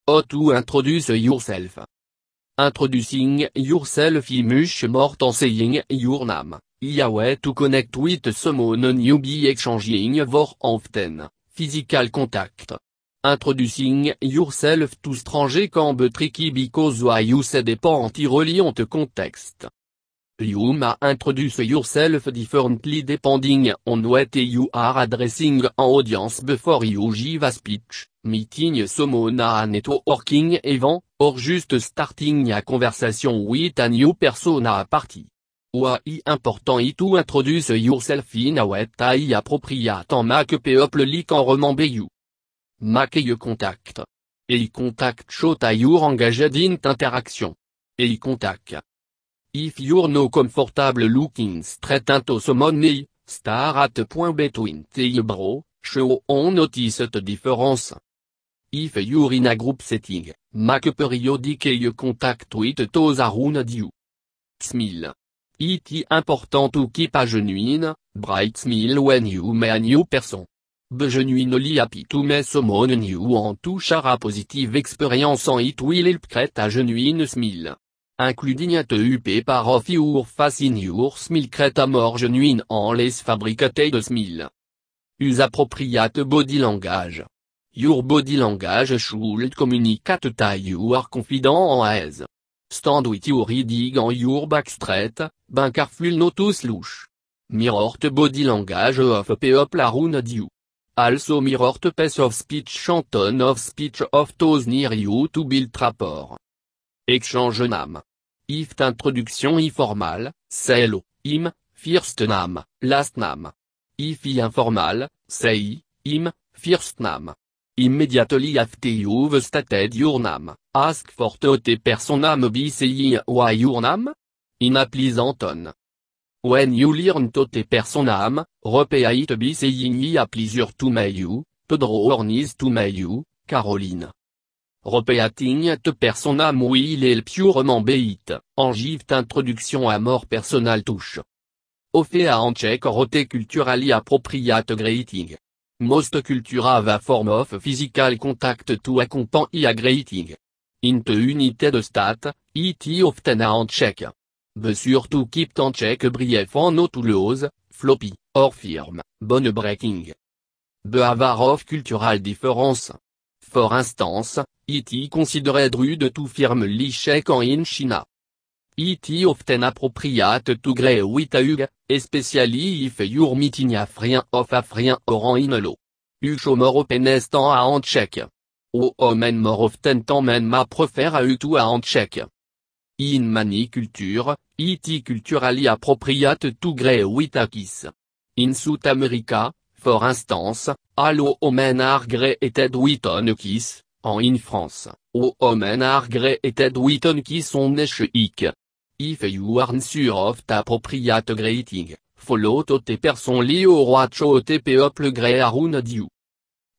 How to introduce yourself. Introducing yourself is much more than saying your name. A way to connect with someone new by exchanging more often, physical contact. Introducing yourself to strangers can be tricky because what you say depends entirely on the context. You may introduce yourself differently depending on what you are addressing an audience before you give a speech, meeting someone at a networking event, or just starting a conversation with a new person at a party. What is important is to introduce yourself in a way that is appropriate and make people can remember you. Make eye contact. Eye contact shows that you're engaged in interaction. Eye contact. If you're not comfortable looking straight into someone's eye, stare at the point between the eyebrows, show on notice the difference. If you're in a group setting, make periodic eye contact with those around you. Smile. It is important to keep a genuine, bright smile when you meet a new person. Be genuinely happy to meet someone new and to share a positive experience and it will help create a genuine smile. Including a paper of your face in your smile create a more genuine and less fabricated smile. Use appropriate body language. Your body language should communicate that you are confident and ease. Stand with your head on your back straight, be careful not to slouch. Mirror the body language of people around you. Also mirror the pace of speech and tone of speech of those near you to build rapport. Exchange name. If the introduction is formal, say hello, him, first name, last name. If informal, say him, first name. Immediately after you've stated your name, ask for the person name by saying why your name? In a pleasant tone. When you learn the person name, repeat it by saying a pleasure to meet you, Pedro or nice to meet you, Caroline. Repeating the person name will help you remember it, and give introduction a more personal touch. Offer a handshake or a culturally appropriate greeting. Most cultures have a form of physical contact to accompany a greeting. In the United States, it is often a handshake. Be sure to keep the handshake brief and not too loose, floppy, or firm, bone breaking. Be aware of cultural difference. For instance, it is considered rude to firmly shake hands in China. It is often appropriate to greet with a hug, especially if you're meeting a friend of a friend or in hello. You show more openness than a handshake. Men more often than men may prefer a hug to a handshake. In many cultures, it is culturally appropriate to greet with a kiss. In South America, for instance, all men are greeted with a kiss, and in France, all men are greeted with a kiss on the cheek. If you aren't sure of the appropriate greeting, follow the person or watch the people greet around you.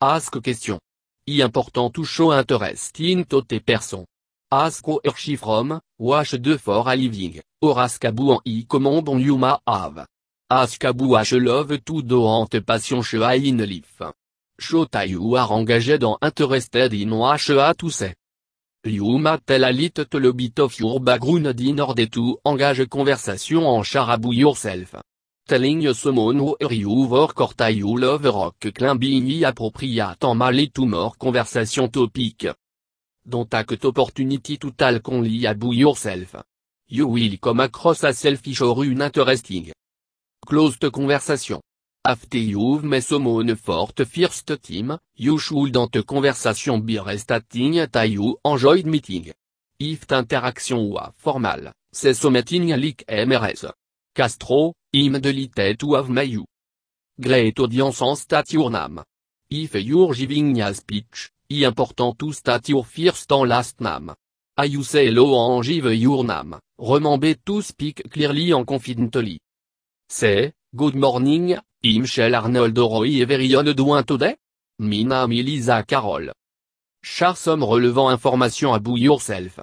Ask question. It's important to show interest in the person. Ask where she from, what she do for a living, or ask about any command you may have. Ask about she love to do and the passion she has in life. Show that you are engaged and interested in what she has to say. You may tell a little bit of your background in order to engage conversation and share about yourself. Telling someone where you work or that you love rock climbing is appropriate and may lead to more conversation topic. Don't take the opportunity to tell only about yourself. You will come across as selfish or uninteresting. Close the conversation. After you've met someone for the first time, you should in the conversation be restating that you enjoyed meeting. If the interaction was formal, say something like Mrs. Castro, I'm delighted to have met you. Great audience and state your name. If you're giving a speech, it's important to state your first and last name. You say hello and give your name, remember to speak clearly and confidently. Say, good morning, I'm Michel Arnold Roy every on doing today? My name is Lisa Carroll. Share some relevant information about yourself.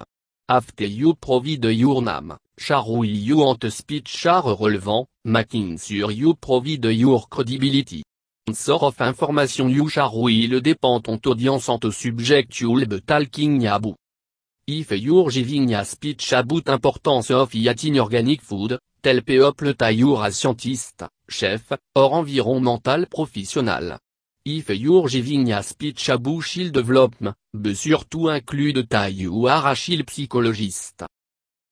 After you provide your name, share will you want speech share relevant, making sure you provide your credibility. Sort of information you share will dépend ton audience on to subject you'll be talking about. If you're giving a speech about importance of eating organic food, tell people that you're a scientist, chef, or environmental professional. If you're giving a speech about child development, be surtout include that you are a child psychologist.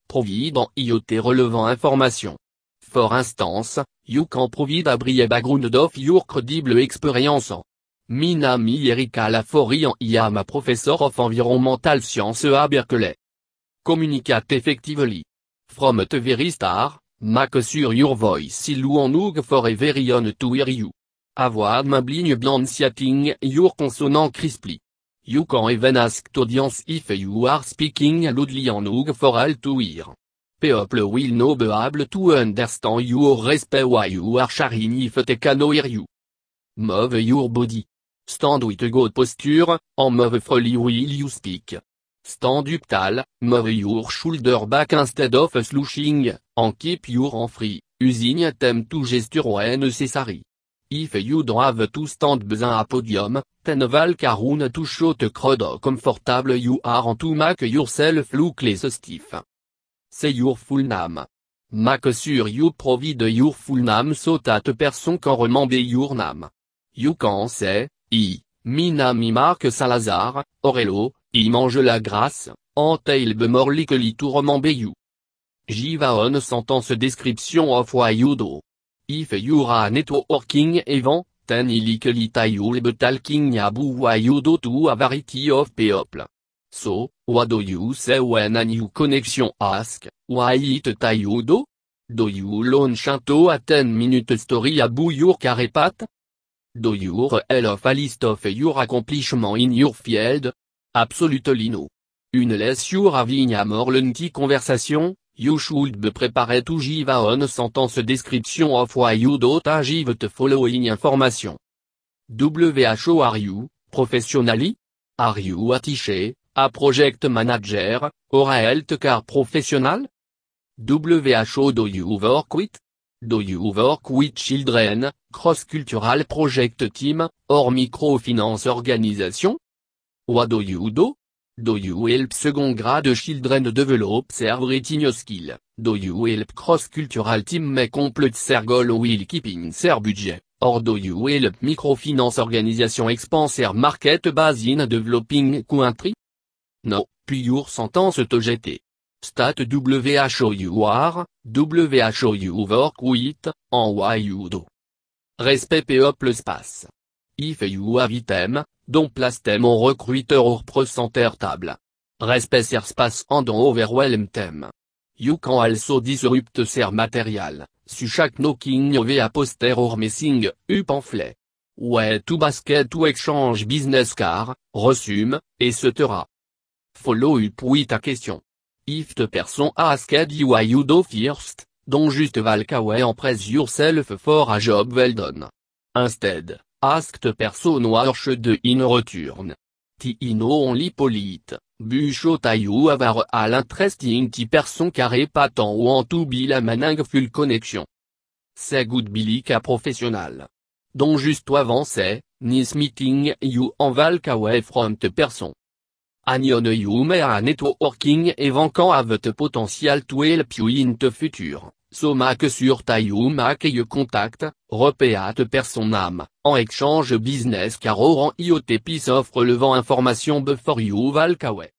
Provide en IoT relevant information. For instance, you can provide a brief background of your credible experience en. Minami Erika Lafori en IAM Professor of Environmental Science à Berkeley. Communicate effectively. From the very start, make sure your voice is loud for everyone to hear you. Avoid mumbling beyond citing your consonant crisply. You can even ask the audience if you are speaking loudly enough for all to hear. People will not be able to understand your respect while you are sharing if they cannot hear you. Move your body. Stand with a good posture, and move freely while you speak. Stand up tall, move your shoulder back instead of slouching, and keep your arm free, using them to gesture when necessary. If you don't have to stand behind a podium, then walk around to show the crowd how comfortable you are and to make yourself look less stiff. Say your full name. Make sure you provide your full name so that a person can remember your name. You can say, Minami Marc Salazar, or hello, I mange la grasse, until be more likely to remember you. Give a sentence description of what you do. If you're a networking event, then likely you'll be talking about what you do to a variety of people. So, what do you say when a new connection asks, what it that you do? Do you launch into a 10-minute story about your career path? Do you reel off a list of your accomplishments in your field? Absolutely no. Unless you're having a more lengthy conversation, you should be prepared to give a sentence description of what you do to give the following information. WHO Are you, professionally? Are you a teacher, a project manager, or a healthcare professional? WHO Do you work with? Do you work with children, cross-cultural project team, or microfinance organization? What do you do? Do you help second grade children develop their writing skill? Do you help cross-cultural team make complete their goal while keeping their budget? Or do you help microfinance organization expand their market base in developing country? No, pure sentence te jeter. Stat WHO you are, WHO you work with, and why you do. Respect people space. If you have item, don't place them on recruiter or presenter table. Respect their space and don't overwhelm them. You can also disrupt their material, such knocking via poster or messing up pamphlet. Way to basket to exchange business card, resume, etc. Follow up with a question. If the person asked you why you do first, don't just walk away and praise yourself for a job well done. Instead, ask the person what should do in return. Ti no only polite, but show that you have an interesting ti person carré pas tant want to be la meaningful connection. C'est good be like a professional. Don't just avancer, nice meeting you and walk away from the person. Anion you may a networking event can have the potential to help you in the future, so make sure that you make your contact, repeat the person name, en exchange business car or en IoT piece of relevant information before you walk away.